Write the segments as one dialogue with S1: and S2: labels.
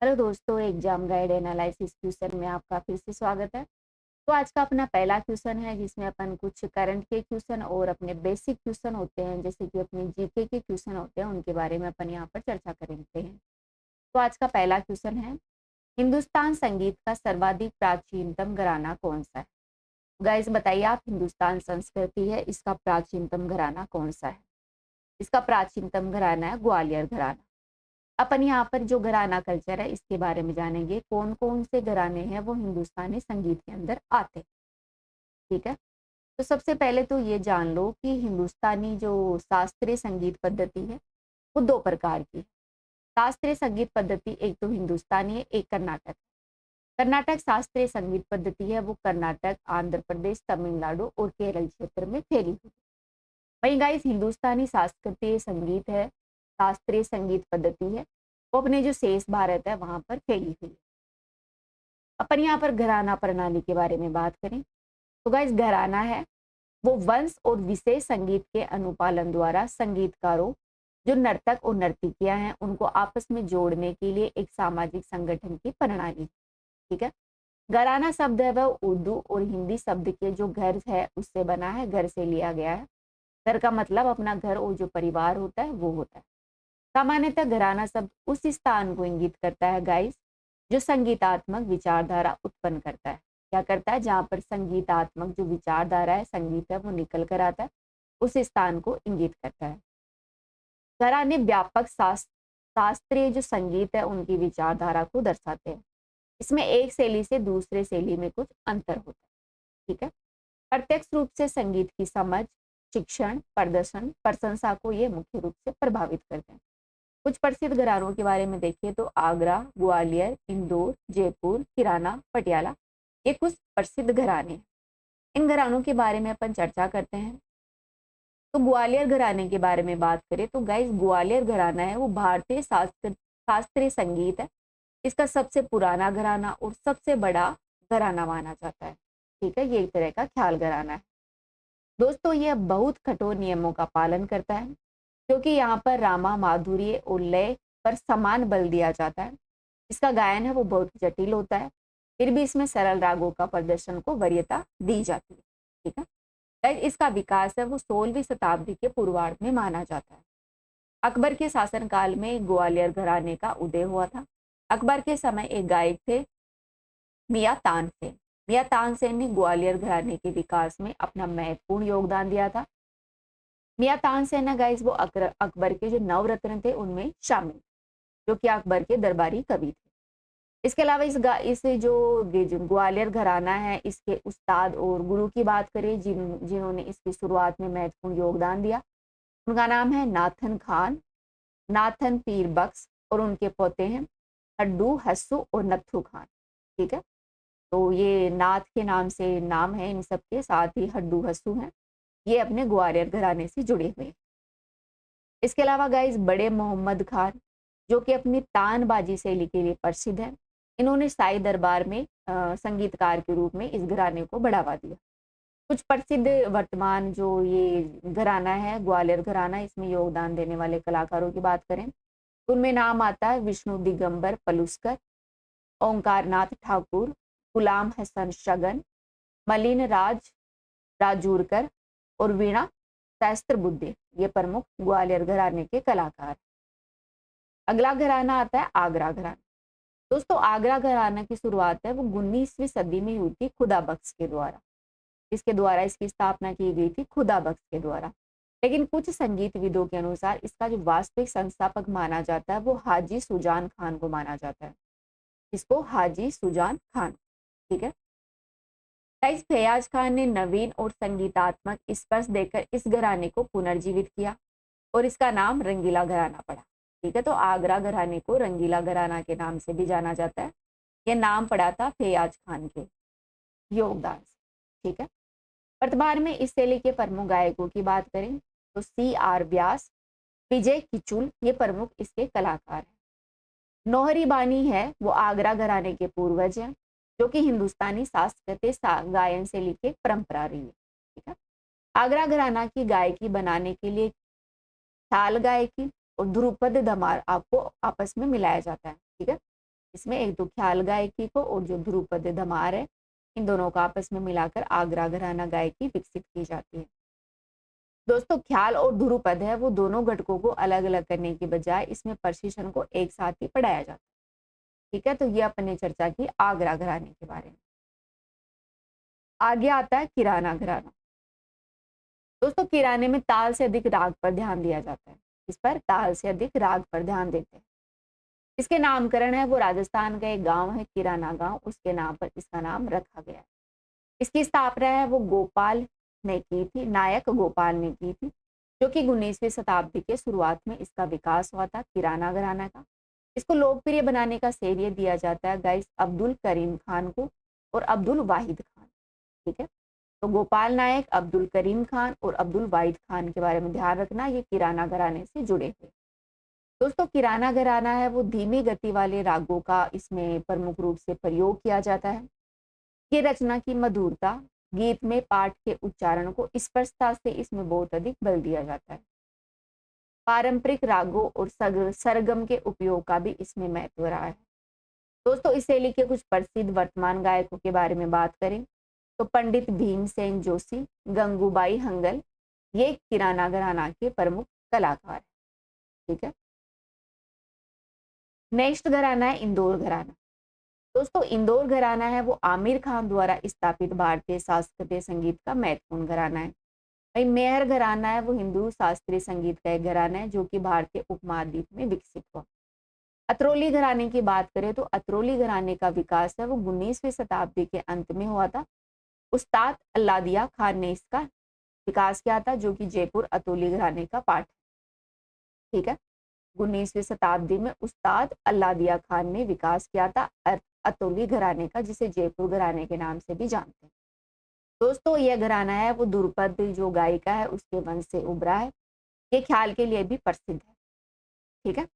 S1: Hello दोस्तों, exam guide analysis question में आपका फिर से स्वागत है। तो आज का अपना पहला क्वेश्चन है जिसमें अपन कुछ करंट के क्वेश्चन और अपने बेसिक क्वेश्चन होते हैं जैसे कि अपने जीके के क्वेश्चन होते हैं उनके बारे में अपन यहाँ पर चर्चा करेंगे हैं। तो आज का पहला क्वेश्चन है, हिंदुस्तान संगीत का सर्वाधिक प्राचीनतम घराना कौन सा है? गाइस बताइए आप, हिंदुस्तान संस्कृति है इसका प्राचीनतम घराना कौन सा है? इसका प्राचीनतम घराना है ग्वालियर घराना। अपन यहाँ पर जो घराना कल्चर है इसके बारे में जानेंगे, कौन कौन से घराने हैं वो हिंदुस्तानी संगीत के अंदर आते हैं। ठीक है, तो सबसे पहले तो ये जान लो कि हिंदुस्तानी जो शास्त्रीय संगीत पद्धति है वो दो प्रकार की है। शास्त्रीय संगीत पद्धति एक तो हिंदुस्तानी है, एक कर्नाटक। कर्नाटक शास्त्रीय संगीत पद्धति है वो कर्नाटक, आंध्र प्रदेश, तमिलनाडु और केरल क्षेत्र में फैली हुई। वहीं गाइस हिंदुस्तानी शास्त्रीय संगीत है, शास्त्रीय संगीत पद्धति है वो अपने जो शेष भारत है वहां पर फैली हुई है। अपन यहाँ पर घराना प्रणाली के बारे में बात करें तो गाइस घराना है वो वंश और विशेष संगीत के अनुपालन द्वारा संगीतकारों जो नर्तक और नर्तकियां हैं उनको आपस में जोड़ने के लिए एक सामाजिक संगठन की प्रणाली। ठीक है, घराना शब्द है वह उर्दू और हिंदी शब्द के जो घर है उससे बना है, घर से लिया गया है। घर का मतलब अपना घर और जो परिवार होता है वो होता है। सामान्यतः घराना शब्द उस स्थान को इंगित करता है गाइस जो संगीतात्मक विचारधारा उत्पन्न करता है। क्या करता है? जहाँ पर संगीतात्मक जो विचारधारा है, संगीत है वो निकल कर आता है, उस स्थान को इंगित करता है। घराने व्यापक शास्त्रीय जो संगीत है उनकी विचारधारा को दर्शाते हैं। इसमें एक शैली से दूसरे शैली में कुछ अंतर होता है। ठीक है, प्रत्यक्ष रूप से संगीत की समझ, शिक्षण, प्रदर्शन, प्रशंसा को ये मुख्य रूप से प्रभावित करते हैं। कुछ प्रसिद्ध घरानों के बारे में देखिए तो आगरा, ग्वालियर, इंदौर, जयपुर, किराना, पटियाला, ये कुछ प्रसिद्ध घराने हैं। इन घरानों के बारे में अपन चर्चा करते हैं। तो ग्वालियर घराने के बारे में बात करें तो गाइस ग्वालियर घराना है वो भारतीय शास्त्रीय संगीत है, इसका सबसे पुराना घराना और सबसे बड़ा घराना माना जाता है। ठीक है, ये एक तरह का ख्याल घराना है। दोस्तों ये बहुत कठोर नियमों का पालन करता है क्योंकि यहाँ पर रामा, माधुर्य और लय पर समान बल दिया जाता है। इसका गायन है वो बहुत जटिल होता है, फिर भी इसमें सरल रागों का प्रदर्शन को वरीयता दी जाती है। ठीक है, गाइस इसका विकास है वो 16वीं शताब्दी के पूर्वार्ध में माना जाता है। अकबर के शासनकाल में ग्वालियर घराने का उदय हुआ था। अकबर के समय एक गायक थे मियां तानसेन। मियां तानसेन ने ग्वालियर घराने के विकास में अपना महत्वपूर्ण योगदान दिया था। मियां तानसेन ना गाइस वो अकबर के जो नवरत्न थे उनमें शामिल, जो कि अकबर के दरबारी कवि थे। इसके अलावा इस जो ग्वालियर घराना है इसके उस्ताद और गुरु की बात करें जिन्होंने इसकी शुरुआत में महत्वपूर्ण योगदान दिया, उनका नाम है नाथन खान, नाथन पीर बख्श, और उनके पोते हैं हड्डू, हस्सू और नत्थू खान। ठीक है, तो ये नाथ के नाम से नाम है इन सबके, साथ ही हड्डू हस्सू हैं, ये अपने ग्वालियर घराने से जुड़े हुए हैं। इसके अलावा गाइस बड़े मोहम्मद खान जो कि अपनी तानबाजी शैली के लिए प्रसिद्ध है, इन्होंने शाही दरबार में संगीतकार के रूप में इस घराने को बढ़ावा दिया। कुछ प्रसिद्ध वर्तमान जो ये घराना है ग्वालियर घराना, इसमें योगदान देने वाले कलाकारों की बात करें तो उनमें नाम आता है विष्णु दिगंबर पलुस्कर, ओंकार नाथ ठाकुर, गुलाम हसन शगन, मलिन राज राजूरकर और वीणा सहस्त्र बुद्धे, ये प्रमुख ग्वालियर घराने के कलाकार। अगला घराना आता है आगरा घराना। दोस्तों आगरा घराना की शुरुआत है वो 19वीं सदी में हुई थी खुदा बख्श के द्वारा। इसके द्वारा इसकी स्थापना की गई थी खुदा बख्श के द्वारा। लेकिन कुछ संगीतविदों के अनुसार इसका जो वास्तविक संस्थापक माना जाता है वो हाजी सुजान खान को माना जाता है। इसको हाजी सुजान खान। ठीक है, गाइस फैयाज खान ने नवीन और संगीतात्मक स्पर्श देकर इस घराने को पुनर्जीवित किया और इसका नाम रंगीला घराना पड़ा। ठीक है, तो आगरा घराने को रंगीला घराना के नाम से भी जाना जाता है। यह नाम पड़ा था फैयाज खान के योगदान से। ठीक है, वर्तमान में इस शैली के प्रमुख गायकों की बात करें तो CR व्यास, विजय किचुल, ये प्रमुख इसके कलाकार हैं। नौहरी बानी है वो आगरा घराने के पूर्वज हैं जो कि हिंदुस्तानी शास्त्रीय गायन शैली के परंपरा रही है। ठीक है, आगरा घराना की गायकी बनाने के लिए ख्याल गायकी और ध्रुपद धमार आपको आपस में मिलाया जाता है। ठीक है, इसमें एक तो ख्याल गायकी को और जो ध्रुपद धमार है, इन दोनों को आपस में मिलाकर आगरा घराना गायकी विकसित की जाती है। दोस्तों ख्याल और ध्रुपद है वो दोनों घटकों को अलग अलग करने की बजाय इसमें प्रशिक्षण को एक साथ ही पढ़ाया जाता है। ठीक है, तो ये अपने चर्चा की आगरा घराने के बारे में। आगे आता है किराना घराना। दोस्तों किराने में ताल से अधिक राग पर ध्यान दिया जाता है। इस पर ताल से अधिक राग पर ध्यान देते हैं। इसके नामकरण है वो राजस्थान का एक गांव है किराना गांव, उसके नाम पर इसका नाम रखा गया है। इसकी स्थापना है वो गोपाल ने की थी, नायक गोपाल ने की थी, जो कि 19वीं शताब्दी के शुरुआत में इसका विकास हुआ था किराना घराना का। इसको लोकप्रिय बनाने का श्रेय दिया जाता है गाइस अब्दुल करीम खान को और अब्दुल वाहिद खान। ठीक है, तो गोपाल नायक, अब्दुल करीम खान और अब्दुल वाहिद खान के बारे में ध्यान रखना, ये किराना घराने से जुड़े हुए। दोस्तों किराना घराना है वो धीमी गति वाले रागों का इसमें प्रमुख रूप से प्रयोग किया जाता है। ये रचना की मधुरता, गीत में पाठ के उच्चारण को स्पष्टता से इसमें बहुत अधिक बल दिया जाता है। पारंपरिक रागों और सरगम के उपयोग का भी इसमें महत्व रहा है। दोस्तों इस शैली के कुछ प्रसिद्ध वर्तमान गायकों के बारे में बात करें तो पंडित भीमसेन जोशी, गंगूबाई हंगल, ये किराना घराना के प्रमुख कलाकार हैं। ठीक है, नेक्स्ट घराना है इंदौर घराना। दोस्तों इंदौर घराना है वो आमिर खान द्वारा स्थापित भारतीय शास्त्रीय संगीत का महत्वपूर्ण घराना है। भाई मेहर घराना है वो हिंदू शास्त्रीय संगीत का एक घराना है जो कि भारतीय उपमहाद्वीप में विकसित हुआ। अतरौली घराने की बात करें तो अतरौली घराने का विकास है वो 19वीं शताब्दी के अंत में हुआ था। उस्ताद अल्लादिया खान ने इसका विकास किया था, जो कि जयपुर अतरौली घराने का पार्ट है। ठीक है, 19वीं शताब्दी में उस्ताद अल्लादिया खान ने विकास किया था अतरौली घराने का, जिसे जयपुर घराने के नाम से भी जानते हैं। दोस्तों यह घराना है वो ध्रुपद जो गायिका है उसके वंश से उभरा है। ये ख्याल के लिए भी प्रसिद्ध है। ठीक है,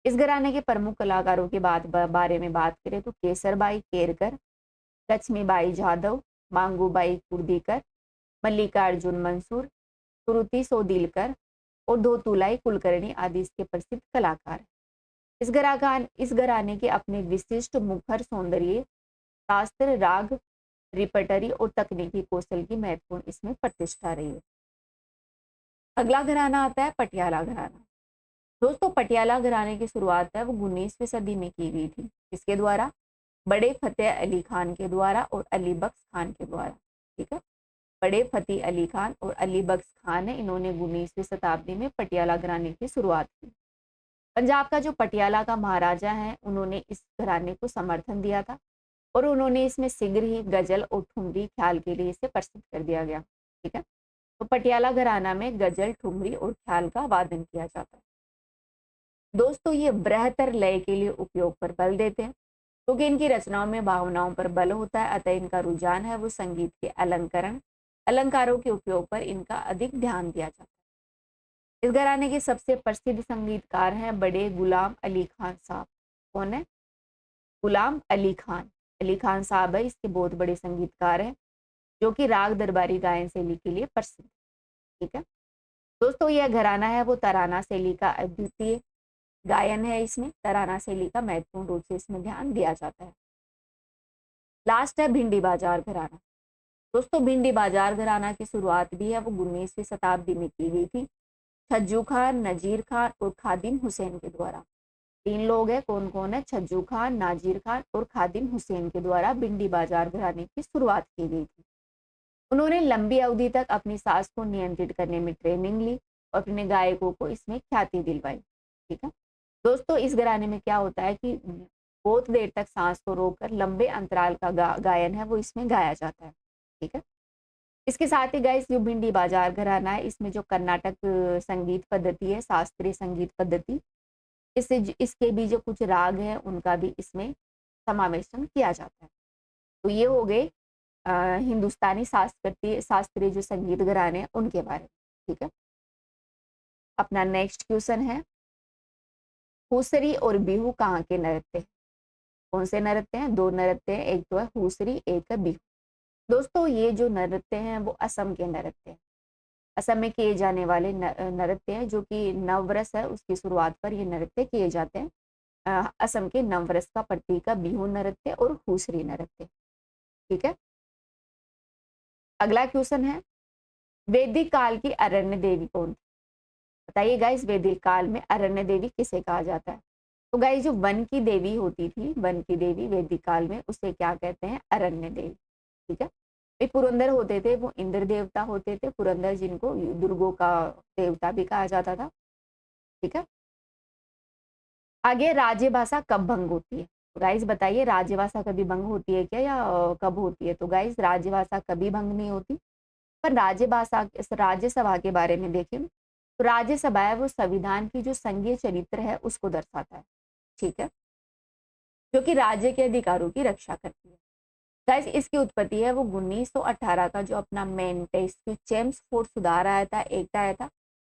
S1: इस घराने के प्रमुख कलाकारों के बारे में बात करें तो केसरबाई केरकर, लक्ष्मीबाई जाधव, मांगूबाई कुर्दीकर, मल्लिकार्जुन मंसूर, श्रुति सोदिलकर और धोतुलाई कुलकर्णी आदि इसके प्रसिद्ध कलाकार हैं। इस घराने के अपने विशिष्ट मुखर सौंदर्य, शास्त्र, राग, रिपर्टरी और तकनीकी कौशल की महत्वपूर्ण इसमें प्रतिष्ठा रही है। अगला घराना आता है पटियाला घराना। दोस्तों पटियाला घराने की शुरुआत है वो 19वीं सदी में की गई थी। इसके द्वारा बड़े फतेह अली खान के द्वारा और अली बख्श खान के द्वारा। ठीक है, बड़े फतेह अली खान और अली बख्श खान है, इन्होंने 19वीं शताब्दी में पटियाला घराने की शुरुआत की। पंजाब का जो पटियाला का महाराजा है उन्होंने इस घराने को समर्थन दिया था और उन्होंने इसमें शीघ्र ही गजल और ठुमरी ख्याल के लिए इसे प्रसिद्ध कर दिया गया। ठीक है, तो पटियाला घराना में गजल, ठुमरी और ख्याल का वादन किया जाता है। दोस्तों ये बृहत्तर लय के लिए उपयोग पर बल देते हैं क्योंकि इनकी रचनाओं में भावनाओं पर बल होता है, अतः इनका रुझान है वो संगीत के अलंकारों के उपयोग पर इनका अधिक ध्यान दिया जाता है। इस घराने के सबसे प्रसिद्ध संगीतकार हैं बड़े गुलाम अली खान साहब। कौन है? गुलाम अली खान। अली खान साहब है, इसके बहुत बड़े संगीतकार हैं जो कि राग दरबारी गायन शैली के लिए प्रसिद्ध। ठीक है दोस्तों, यह घराना है वो तराना शैली का अद्वितीय गायन है। इसमें तराना शैली का महत्वपूर्ण रूप से इसमें ध्यान दिया जाता है। लास्ट है भिंडी बाजार घराना। दोस्तों भिंडी बाजार घराना की शुरुआत भी है वो 19वीं शताब्दी में की गई थी छज्जू खान, नजीर खान और खादिम हुसैन के द्वारा। 3 लोग हैं, कौन कौन है? छज्जू खान, नाजिर खान और खादिम हुसैन के द्वारा भिंडी बाजार घराने की शुरुआत की गई थी। उन्होंने लंबी अवधि तक अपनी सांस को नियंत्रित करने में ट्रेनिंग ली और अपने गायकों को इसमें ख्याति दिलवाई। ठीक है दोस्तों, इस घराने में क्या होता है कि बहुत देर तक सांस को रोककर लंबे अंतराल का गायन है वो इसमें गाया जाता है। ठीक है, इसके साथ ही गाइस जो भिंडी बाजार घराना है इसमें जो कर्नाटक संगीत पद्धति है, शास्त्रीय संगीत पद्धति, इसके भी जो कुछ राग हैं उनका भी इसमें समावेशन किया जाता है। तो ये हो गए हिंदुस्तानी शास्त्रीय जो संगीत घराने हैं उनके बारे में। ठीक है, अपना नेक्स्ट क्वेश्चन है हुसरी और बिहू कहाँ के नृत्य हैं? कौन से नृत्य हैं? 2 नृत्य हैं, एक तो है हुसरी, एक है बिहू। दोस्तों ये जो नृत्य हैं वो असम के नृत्य हैं। असम में किए जाने वाले नृत्य हैं जो कि नववर्ष है उसकी शुरुआत पर ये नृत्य किए जाते हैं। असम के नवरस का प्रतीक का बिहू नृत्य और हुसरी नृत्य। ठीक है, अगला क्वेश्चन है, वैदिक काल की अरण्य देवी कौन थी? बताइए गाइस, वैदिक काल में अरण्य देवी किसे कहा जाता है? तो गाइस जो वन की देवी होती थी, वन की देवी वैदिक काल में, उसे क्या कहते हैं? अरण्य देवी। ठीक है, ये पुरंदर होते थे, वो इंद्र देवता होते थे, पुरंदर जिनको दुर्गों का देवता भी कहा जाता था। ठीक है, आगे राज्य भाषा कब भंग होती है? गाइस बताइए, राज्य भाषा कभी भंग होती है क्या, या कब होती है? तो गाइस राज्य भाषा कभी भंग नहीं होती, पर राज्यसभा के बारे में देखें तो राज्यसभा है वो संविधान की जो संघीय चरित्र है उसको दर्शाता है। ठीक है, जो कि राज्य के अधिकारों की रक्षा करती है। गाइस इसकी उत्पत्ति है वो 1918 का जो अपना मेन टेस्ट चेम्सफोर्ड सुधार आया था, एक्ट आया था,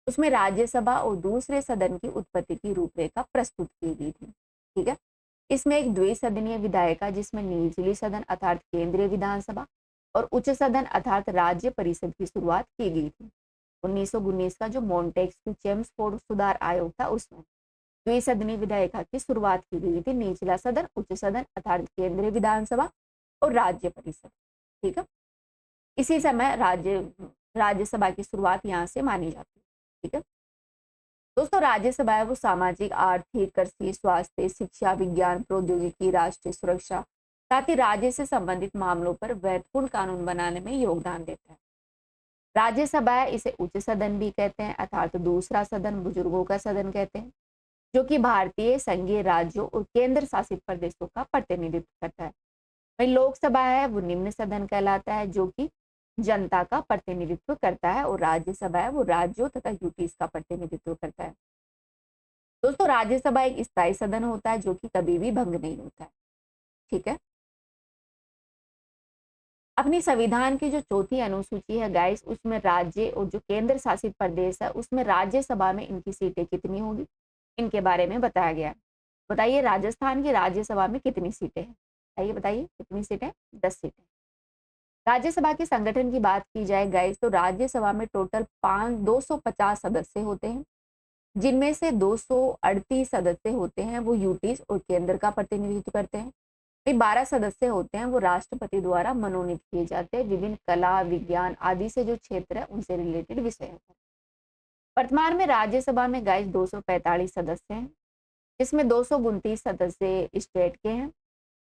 S1: उसमें राज्यसभा और दूसरे सदन की उत्पत्ति की रूपरेखा प्रस्तुत की गई थी। ठीक है, इसमें एक द्विसदनीय विधायिका जिसमें निचली सदन अर्थात केंद्रीय विधानसभा और उच्च सदन अर्थात राज्य परिषद की शुरुआत की गई थी। 1919 का जो मॉन्टेस्क्यू चेम्सफोर्ड सुधार आयोग था उसमें द्विसदनीय विधायिका की शुरुआत की गई थी, निचला सदन उच्च सदन अर्थात केंद्रीय विधानसभा और राज्य परिषद। ठीक है, इसी समय राज्यसभा की शुरुआत यहाँ से मानी जाती है। ठीक है दोस्तों, राज्यसभा है वो सामाजिक, आर्थिक, कृषि, स्वास्थ्य, शिक्षा, विज्ञान, प्रौद्योगिकी, राष्ट्रीय सुरक्षा, साथ ही राज्य से संबंधित मामलों पर महत्वपूर्ण कानून बनाने में योगदान देता है। राज्यसभा है इसे उच्च सदन भी कहते हैं अर्थात दूसरा सदन, बुजुर्गों का सदन कहते हैं, जो कि भारतीय संघीय राज्यों और केंद्र शासित प्रदेशों का प्रतिनिधित्व करता है। वही लोकसभा है वो निम्न सदन कहलाता है, जो कि जनता का प्रतिनिधित्व करता है, और राज्यसभा है वो राज्यों तथा यूटीज का प्रतिनिधित्व करता है। दोस्तों राज्यसभा एक स्थायी सदन होता है जो कि कभी भी भंग नहीं होता है। ठीक है, अपनी संविधान की जो चौथी अनुसूची है गाइस, उसमें राज्य और जो केंद्र शासित प्रदेश है उसमें राज्यसभा में इनकी सीटें कितनी होगी, इनके बारे में बताया गया है। बताइए राजस्थान की राज्यसभा में कितनी सीटें हैं? बताइए कितनी सीटें? 10 सीटें। राज्यसभा के संगठन की बात की जाए गाइस, तो राज्यसभा में टोटल 250 सदस्य होते हैं, जिनमें से 238 सदस्य होते हैं वो यूटीज और केंद्र का प्रतिनिधित्व करते हैं। 12 सदस्य होते हैं वो राष्ट्रपति द्वारा मनोनीत किए जाते हैं, विभिन्न कला, विज्ञान आदि से जो क्षेत्र है उनसे रिलेटेड विषय होता है। वर्तमान में राज्यसभा में गाइस 245 सदस्य हैं, जिसमें 229 सदस्य स्टेट के हैं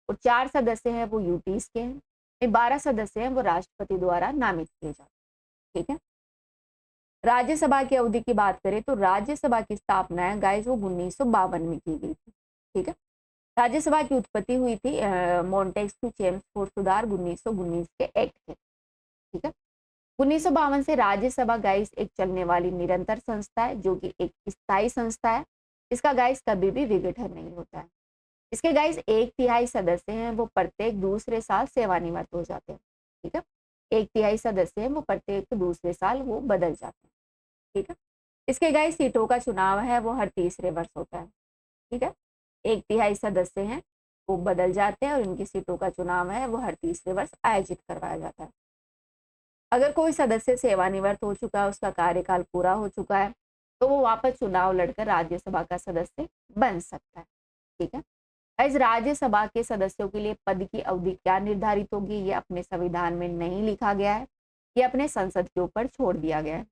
S1: और 4 सदस्य हैं वो यूटीज के हैं, 12 सदस्य हैं वो राष्ट्रपति द्वारा नामित किए जाते हैं। ठीक है, राज्यसभा की अवधि की बात करें तो राज्यसभा की स्थापना है गाइस वो 1952 में की गई थी। ठीक है, राज्यसभा की उत्पत्ति हुई थी मॉन्टेस्क्यू चेम्सफोर्ड सुधार 1919 के एक्ट के। ठीक है, 1952 से राज्यसभा गाइस एक चलने वाली निरंतर संस्था है, जो कि एक स्थायी संस्था है। इसका गाइस कभी भी विघटन नहीं होता है। इसके गाइस 1/3 सदस्य हैं वो प्रत्येक दूसरे साल सेवानिवृत्त हो जाते हैं। ठीक है, 1/3 सदस्य हैं वो प्रत्येक दूसरे साल वो बदल जाते हैं। ठीक है, इसके गाइस सीटों का चुनाव है वो हर तीसरे वर्ष होता है। ठीक है, 1/3 सदस्य हैं वो बदल जाते हैं और इनकी सीटों का चुनाव है वो हर तीसरे वर्ष आयोजित करवाया जाता है। अगर कोई सदस्य सेवानिवृत्त हो चुका है, उसका कार्यकाल पूरा हो चुका है, तो वो वापस चुनाव लड़कर राज्यसभा का सदस्य बन सकता है। ठीक है, इस राज्यसभा के सदस्यों के लिए पद की अवधि क्या निर्धारित होगी, ये अपने संविधान में नहीं लिखा गया है, ये अपने संसद के ऊपर छोड़ दिया गया है।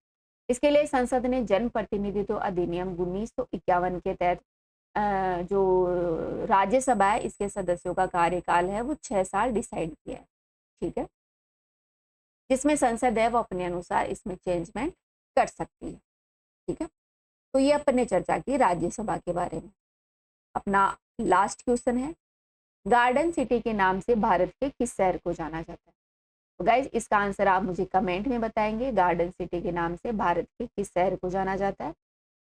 S1: इसके लिए संसद ने जन प्रतिनिधित्व अधिनियम 1951 के तहत जो राज्यसभा है इसके सदस्यों का कार्यकाल है वो 6 साल डिसाइड किया है। ठीक है, जिसमें संसद है वो अपने अनुसार इसमें चेंजमेंट कर सकती है। ठीक है, तो ये अपने चर्चा की राज्यसभा के बारे में। अपना लास्ट क्वेश्चन है, गार्डन सिटी के नाम से भारत के किस शहर को जाना जाता है? तो गाइज इसका आंसर आप मुझे कमेंट में बताएंगे, गार्डन सिटी के नाम से भारत के किस शहर को जाना जाता है।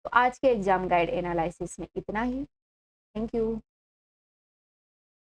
S1: तो आज के एग्जाम गाइड एनालिसिस में इतना ही। Thank you.